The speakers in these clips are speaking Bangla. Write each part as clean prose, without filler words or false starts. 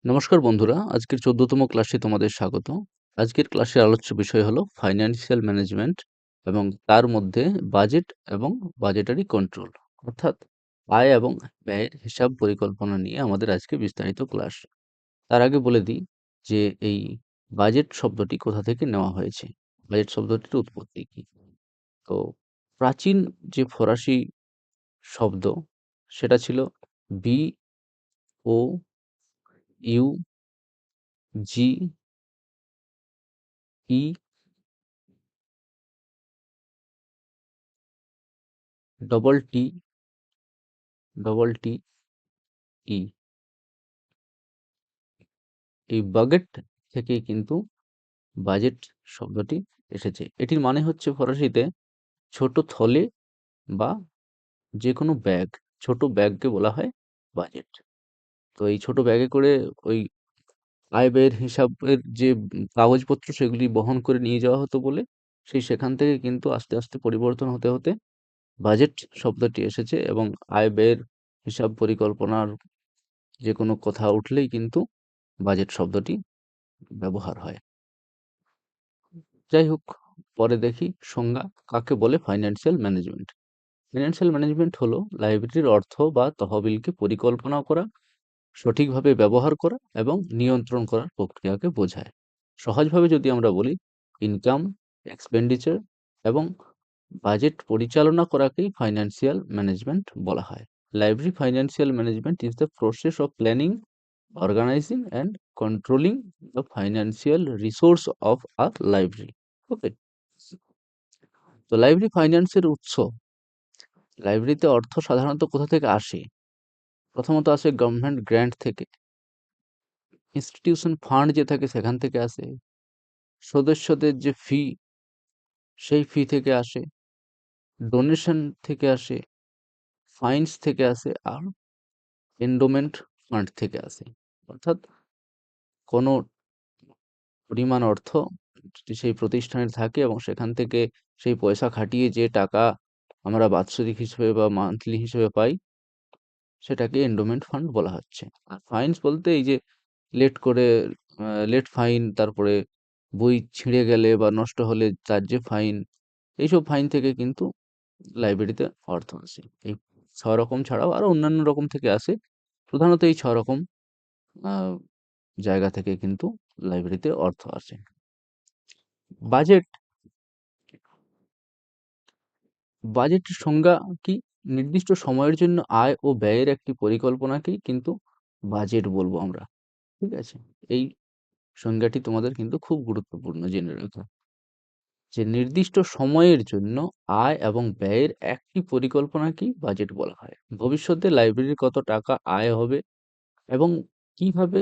নমস্কার বন্ধুরা, আজকের ১৪তম ক্লাসে তোমাদের স্বাগত। আজকের ক্লাসের আলোচ্য বিষয় হলো ফাইন্যান্সিয়াল ম্যানেজমেন্ট এবং তার মধ্যে বাজেট এবং বাজেটারি কন্ট্রোল, অর্থাৎ আয় এবং ব্যয়ের হিসাব পরিকল্পনা নিয়ে আমাদের আজকে বিস্তারিত ক্লাস। তার আগে বলে দিই যে এই বাজেট শব্দটি কোথা থেকে নেওয়া হয়েছে, বাজেট শব্দটির উৎপত্তি কি। তো প্রাচীন যে ফরাসি শব্দ সেটা ছিল BOUGE double T double T E. এই বাজেট থেকেই কিন্তু বাজেট শব্দটি এসেছে। এটির মানে হচ্ছে ফরাসিতে ছোট থলে বা যে কোনো ব্যাগ, ছোট ব্যাগকে বলা হয় বাজেট। তো এই ছোট ব্যাগে করে ওই আয় ব্যয়ের হিসাবের যে কাগজপত্র সেগুলি বহন করে নিয়ে যাওয়া হতো বলে সেখান থেকে কিন্তু আস্তে আস্তে পরিবর্তন হতে হতে বাজেট শব্দটি এসেছে এবং আয় ব্যয়ের হিসাব পরিকল্পনার যে কোনো কথা উঠলেই কিন্তু বাজেট শব্দটি ব্যবহার হয়। যাই হোক, পরে দেখি সংজ্ঞা কাকে বলে ফাইন্যান্সিয়াল ম্যানেজমেন্ট। ফাইন্যান্সিয়াল ম্যানেজমেন্ট হলো লাইব্রেরির অর্থ বা তহবিলকে পরিকল্পনা করা, সঠিকভাবে ব্যবহার করা এবং নিয়ন্ত্রণ করার প্রক্রিয়াকে বোঝায়। সহজভাবে যদি আমরা বলি, ইনকাম, এক্সপেন্ডিচার এবং বাজেট পরিচালনা করাকেই ফাইন্যান্সিয়াল ম্যানেজমেন্ট বলা হয়। Library financial management is the process of planning, organizing and controlling the financial resource of a library. ওকে, তো লাইব্রেরি ফাইন্যান্সের উৎস, লাইব্রেরিতে অর্থ সাধারণত কোথা থেকে আসে? প্রথমত আসে গভর্নমেন্ট গ্র্যান্ট থেকে, ইনস্টিটিউশন ফান্ড যে থাকে সেখান থেকে আসে, সদস্যদের যে ফি সেই ফি থেকে আসে, ডোনেশন থেকে আসে, ফাইন্স থেকে আসে আর এন্ডোমেন্ট ফান্ড থেকে আসে। অর্থাৎ কোনো পরিমাণ অর্থ যদি সেই প্রতিষ্ঠানের থাকে এবং সেখান থেকে সেই পয়সা খাটিয়ে যে টাকা আমরা বাৎসরিক হিসেবে বা মান্থলি হিসেবে পাই সেটাকে এন্ডোমেন্ট ফান্ড বলা হচ্ছে। আর ফাইন্স বলতে এই যে লেট করে লেট ফাইন, তারপরে বই ছিঁড়ে গেলে বা নষ্ট হলে তার যে ফাইন, এইসব ফাইন থেকে কিন্তু লাইব্রেরিতে অর্থ আসে। এই ৬ রকম ছাড়াও আরো অন্যান্য রকম থেকে আসে। প্রধানত এই ৬ রকম আ জায়গা থেকে কিন্তু লাইব্রেরিতে অর্থ আসে। বাজেট, বাজেটের সংজ্ঞা কি? নির্দিষ্ট সময়ের জন্য আয় ও ব্যয়ের একটি পরিকল্পনাকেই কিন্তু বাজেট বলবো আমরা। ঠিক আছে? এই সংজ্ঞাটি তোমাদের কিন্তু খুব গুরুত্বপূর্ণ জেনে রাখা। যে নির্দিষ্ট সময়ের জন্য আয় এবং ব্যয়ের একটি পরিকল্পনাকেই বাজেট বলা হয়। ভবিষ্যতে লাইব্রেরির কত টাকা আয় হবে এবং কিভাবে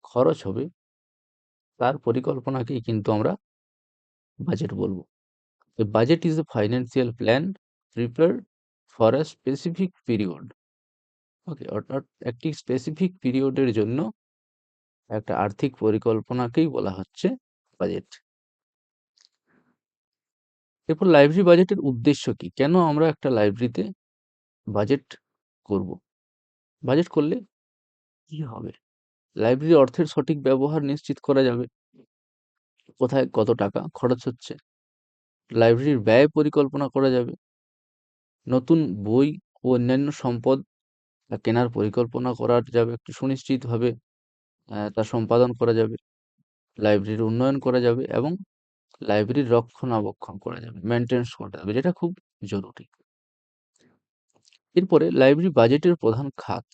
খরচ হবে তার পরিকল্পনাকেই কিন্তু আমরা বাজেট বলবো। A budget is a financial plan prepared for a specific period. ওকে, অর্থাৎ একটি স্পেসিফিক পিরিয়ডের জন্য একটা আর্থিক পরিকল্পনাকেই বলা হচ্ছে বাজেট। এরপর লাইব্রেরি বাজেটের উদ্দেশ্য কি? কেন আমরা একটা লাইব্রেরিতে বাজেট করব? বাজেট করলে কি হবে? লাইব্রেরির অর্থের সঠিক ব্যবহার নিশ্চিত করা যাবে। কোথায় কত টাকা খরচ হচ্ছে? লাইব্রেরির ব্যয় পরিকল্পনা করা যাবে। নতুন বই ও অন্যান্য সম্পদ কেনার পরিকল্পনা করা যাবে একটু সুনিশ্চিতভাবে, তা সম্পাদন করা যাবে। লাইব্রেরির উন্নয়ন করা যাবে এবং লাইব্রেরির রক্ষণাবেক্ষণ করা যাবে, মেইনটেন্যান্স করা যাবে, যেটা খুব জরুরি। এরপরে লাইব্রেরি বাজেটের প্রধান খাত।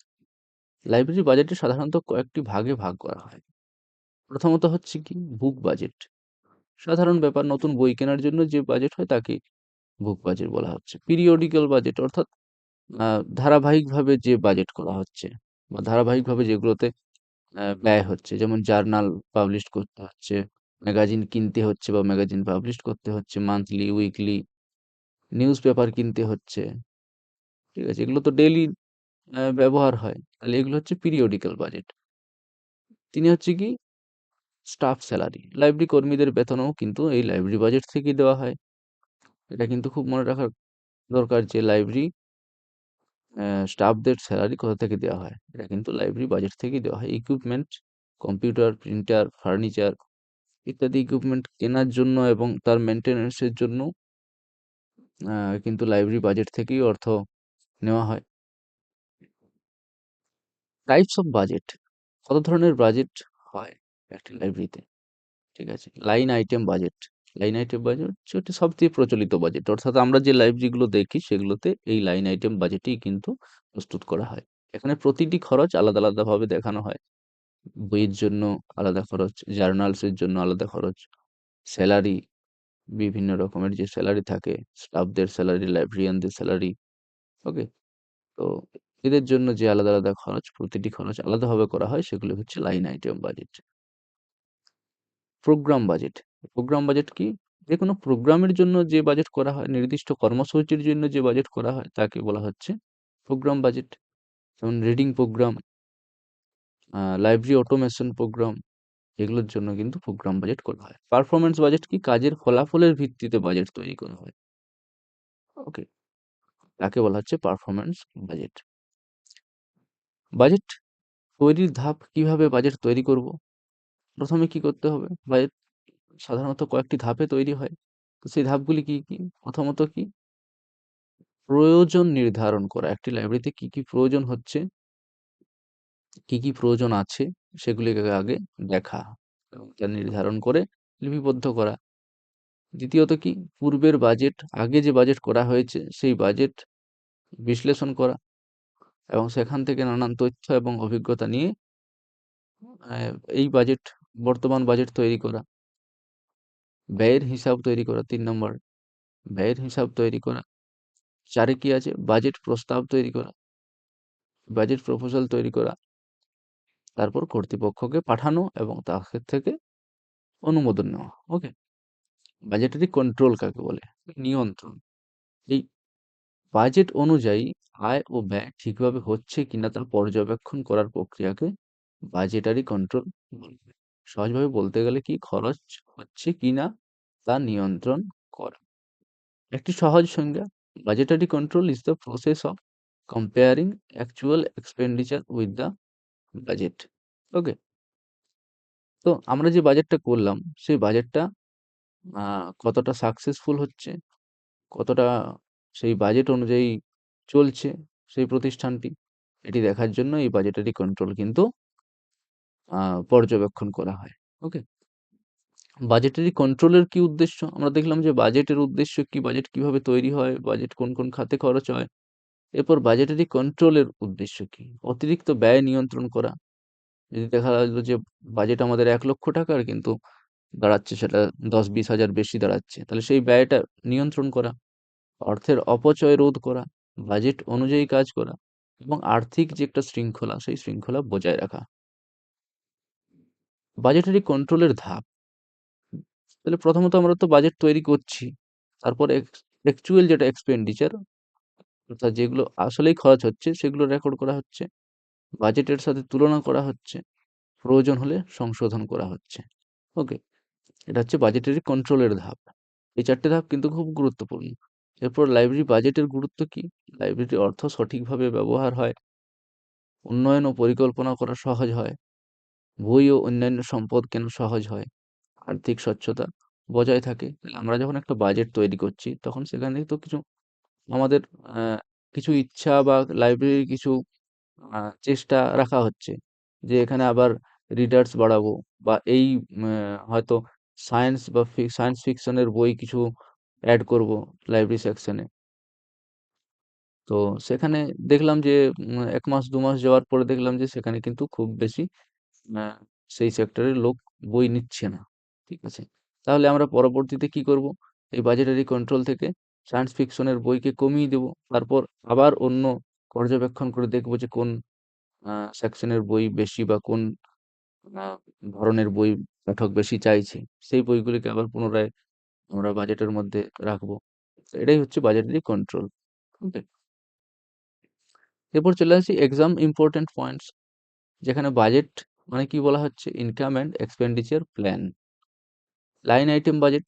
লাইব্রেরি বাজেটে সাধারণত কয়েকটি ভাগে ভাগ করা হয়। প্রথমত হচ্ছে কি বুক বাজেট। সাধারণ ব্যাপার, নতুন বই কেনার জন্য যে বাজেট হয় তাকে বুক বাজেট বলা হচ্ছে। পিরিয়ডিক্যাল বাজেট অর্থাৎ ধারাবাহিকভাবে যে বাজেট করা হচ্ছে বা ধারাবাহিকভাবে যেগুলোতে ব্যয় হচ্ছে, যেমন জার্নাল পাবলিশ করতে হচ্ছে, ম্যাগাজিন কিনতে হচ্ছে বা ম্যাগাজিন পাবলিশ করতে হচ্ছে, মান্থলি, উইকলি নিউজ পেপার কিনতে হচ্ছে। ঠিক আছে? এগুলো তো ডেইলি ব্যবহার হয়। তাহলে এগুলো হচ্ছে পিরিয়ডিক্যাল বাজেট। তিনি হচ্ছে কি স্টাফ স্যালারি। লাইব্রেরি কর্মীদের বেতনও কিন্তু এই লাইব্রেরি বাজেট থেকেই দেওয়া হয়। এটা কিন্তু খুব মনে রাখার দরকার যে লাইব্রেরি স্টাফদের স্যালারি কোথা থেকে দেওয়া হয়। এটা কিন্তু লাইব্রেরি বাজেট থেকেই দেওয়া হয়। ইকুইপমেন্ট কম্পিউটার, প্রিন্টার, ফার্নিচার ইত্যাদি ইকুইপমেন্ট কেনার জন্য এবং তার মেইনটেন্যান্সের জন্য কিন্তু লাইব্রেরি বাজেট থেকেই অর্থ নেওয়া হয়। টাইপস অফ বাজেট, কত ধরনের বাজেট হয় একটি লাইব্রেরিতে, ঠিক আছে? Line item budget, line item budget হচ্ছে ওটা সবচেয়ে প্রচলিত বাজেট, অর্থাৎ আমরা যে লাইব্রেরিগুলো দেখি সেগুলোতে এই লাইন আইটেম বাজেটই কিন্তু প্রস্তুত করা হয়। এখানে প্রতিটি খরচ আলাদা আলাদাভাবে দেখানো হয়। বইয়ের জন্য আলাদা খরচ, জার্নালসের জন্য আলাদা খরচ, স্যালারি, বিভিন্ন রকমের যে স্যালারি থাকে, স্টাফদের স্যালারি, লাইব্রেরিয়ানদের স্যালারি, ওকে? তো এদের জন্য যে আলাদা আলাদা খরচ, প্রতিটি খরচ আলাদাভাবে করা হয়, সেগুলো হচ্ছে line item budget. Programme budget, programme budget কি? যেকোনো প্রোগ্রামের জন্য যে বাজেট করা হয়, নির্দিষ্ট কর্মসূচির জন্য যে বাজেট করা হয় তাকে বলা হচ্ছে প্রোগ্রাম বাজেট। যেমন reading programme, library automation programme, এগুলোর জন্য কিন্তু প্রোগ্রাম বাজেট করা হয়। পারফরম্যান্স বাজেট কি? কাজের ফলাফলের ভিত্তিতে বাজেট তৈরি করা হয়, ওকে? তাকে বলা হচ্ছে পারফরম্যান্স বাজেট। বাজেট তৈরির ধাপ, কিভাবে বাজেট তৈরি করব? প্রথমে কি করতে হবে? বাজেট সাধারণত কয়েকটি ধাপে তৈরি হয়। তো সেই ধাপগুলি কি কি? প্রথমত কি? প্রয়োজন নির্ধারণ করা। একটি লাইব্রেরিতে কি কি প্রয়োজন হচ্ছে, কি কি প্রয়োজন আছে, সেগুলিকে আগে দেখা এবং তা নির্ধারণ করে লিপিবদ্ধ করা। দ্বিতীয়ত কি? পূর্বের বাজেট, আগে যে বাজেট করা হয়েছে সেই বাজেট বিশ্লেষণ করা এবং সেখান থেকে নানান তথ্য এবং অভিজ্ঞতা নিয়ে এই বাজেট, বর্তমান বাজেট তৈরি করা। ব্যয়ের হিসাব তৈরি করা ৩ নম্বর, ব্যয়ের হিসাব তৈরি করা। ৪ এ কি আছে? বাজেট প্রস্তাব তৈরি করা, বাজেট প্রপোজাল তৈরি করা। তারপর কর্তৃপক্ষকে পাঠানো এবং তাদের থেকে অনুমোদন নেওয়া, ওকে? বাজেটারি কন্ট্রোল কাকে বলে? নিয়ন্ত্রণ। এই বাজেট অনুযায়ী আয় ও ব্যয় ঠিকভাবে হচ্ছে কিনা তা পর্যবেক্ষণ করার প্রক্রিয়াকে বাজেটারি কন্ট্রোল বলে। সহজভাবে বলতে গেলে কি? খরচ হচ্ছে কিনা তা নিয়ন্ত্রণ করা। একটি সহজ সংজ্ঞা, budgetary control is the process of comparing actual expenditure with the budget, okay? তো আমরা যে বাজেটটা করলাম সেই বাজেটটা কতটা সাকসেসফুল হচ্ছে, কতটা সেই বাজেট অনুযায়ী চলছে সেই প্রতিষ্ঠানটি, এটি দেখার জন্য এই বাজেটারি কন্ট্রোল কিন্তু পর্যবেক্ষণ করা হয়, ওকে? বাজেটারি কন্ট্রোলের কি উদ্দেশ্য? আমরা দেখলাম যে বাজেটের উদ্দেশ্য কি, বাজেট কিভাবে তৈরি হয়, বাজেট কোন কোন খাতে খরচ হয়। এরপর বাজেটারি কন্ট্রোলের উদ্দেশ্য কি? অতিরিক্ত ব্যয় নিয়ন্ত্রণ করা। যদি দেখা গেল যে বাজেট আমাদের ১,০০,০০০ টাকার, কিন্তু দাঁড়াচ্ছে সেটা ১০-২০ হাজার বেশি দাঁড়াচ্ছে, তাহলে সেই ব্যয়টা নিয়ন্ত্রণ করা। অর্থের অপচয় রোধ করা, বাজেট অনুযায়ী কাজ করা এবং আর্থিক যে একটা শৃঙ্খলা, সেই শৃঙ্খলা বজায় রাখা। বাজেটারি কন্ট্রোলের ধাপ। তাহলে প্রথমত আমরা তো বাজেট তৈরি করছি। তারপর অ্যাকচুয়াল যেটা এক্সপেন্ডিচার, অর্থাৎ যেগুলো আসলেই খরচ হচ্ছে সেগুলো রেকর্ড করা হচ্ছে। বাজেটের সাথে তুলনা করা হচ্ছে। প্রয়োজন হলে সংশোধন করা হচ্ছে। ওকে? এটা হচ্ছে বাজেটারি কন্ট্রোলের ধাপ। এই ৪ টে ধাপ কিন্তু খুব গুরুত্বপূর্ণ। এরপর লাইব্রেরি বাজেটের গুরুত্ব কি? লাইব্রেরির অর্থ সঠিকভাবে ব্যবহার হয়, উন্নয়ন ও পরিকল্পনা করা সহজ হয়, বই ও অন্যান্য সম্পদ কেনা সহজ হয়, আর্থিক স্বচ্ছতা বজায় থাকে। তাহলে আমরা যখন একটা বাজেট তৈরি করছি তখন সেখানে তো কিছু আমাদের আ কিছু ইচ্ছা বা লাইব্রেরির কিছু চেষ্টা রাখা হচ্ছে যে এখানে আবার রিডার্স বাড়াবো বা এই হয়তো সায়েন্স বা সায়েন্স ফিকশনের বই কিছু এড করব লাইব্রেরি সেকশনে। তো সেখানে দেখলাম যে ১ মাস ২ মাস যাওয়ার পরে দেখলাম যে সেখানে কিন্তু খুব বেশি আ সেই সেক্টরের লোক বই নিচ্ছে না। ঠিক আছে? তাহলে আমরা পরবর্তীতে কি করব? এই বাজেটারি কন্ট্রোল থেকে সায়েন্স ফিকশনের বইকে কমিয়ে দেব। তারপর আবার অন্য পর্যবেক্ষণ করে দেখব যে কোন সেকশনের বই বেশি বা কোন আ ধরনের বই পাঠক বেশি চাইছে। সেই বইগুলিকে আবার পুনরায় আমরা বাজেটের মধ্যে রাখবো। এটাই হচ্ছে বাজেটারি কন্ট্রোল। ওকে? এরপর চলে আসি এক্সাম ইম্পোর্টেন্ট পয়েন্টস, যেখানে বাজেট মানে কি বলা হচ্ছে? Income and expenditure plan. Line item budget,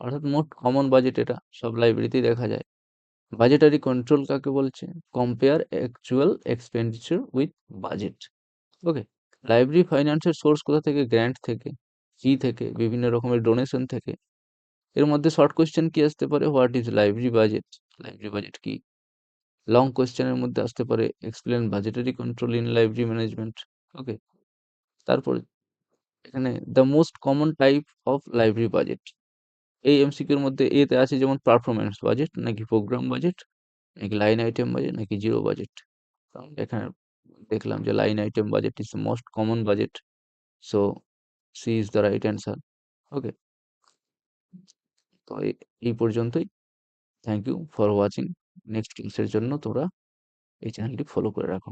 অর্থাৎ মোট কমন বাজেট, এটা সব লাইব্রেরিতেই দেখা যায়। বাজেটারি কন্ট্রোল কাকে বলছে? Compare actual expenditure with budget. Okay? Library ফাইন্যান্সের সোর্স কোথা থেকে? গ্র্যান্ট থেকে, ফি থেকে, বিভিন্ন রকমের ডোনেশন থেকে। এর মধ্যে শর্ট কোয়েশ্চেন কি আসতে পারে? What is library budget? Library budget কি? লং কোয়েশ্চেনের মধ্যে আসতে পারে explain budgetary control in library management. Okay, তারপর এখানে the most common type of library budget. এই এমসিকিউর মধ্যে এতে আছে যেমন পারফরমেন্স বাজেট, নাকি প্রোগ্রাম বাজেট, নাকি লাইন আইটেম বাজেট, নাকি জিরো বাজেট। এখানে দেখলাম যে line item budget is the most common budget, so C is the right answer. Okay, তো এই পর্যন্তই। Thank you for watching. Next ক্লাসের জন্য তোমরা এই চ্যানেলটি ফলো করে রাখো।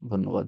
ধন্যবাদ।